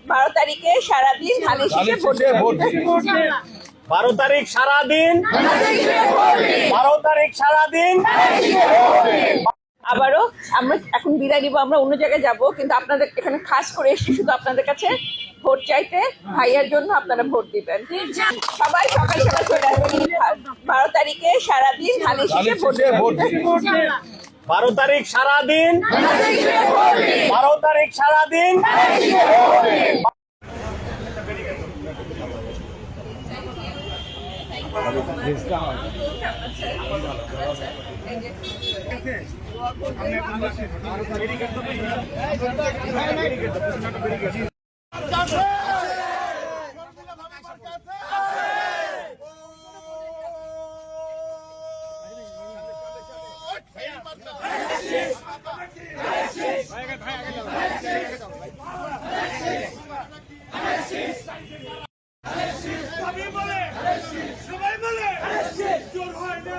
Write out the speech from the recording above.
12 তারিখে সারাদিন ধানের শীষে ভোট দিবেন। 12 তারিখ সারাদিন, 12 তারিখ সারাদিন। আবারও আমরা এখন বিদায় নিব, আমরা অন্য জায়গায় যাব, কিন্তু আপনাদের এখানে খাস করে এসেছি শুধু আপনাদের কাছে ভোট চাইতে। ভাইয়ার জন্য আপনারা ভোট দিবেন। সবাই সকাল সকাল চলে আসবেন। 12 তারিখে সারাদিন ধানের শীষে ভোট দিবেন। 12 তারিখ সারাদিন, 12 তারিখ সারাদিন। সবাই বলে জোর হয় না।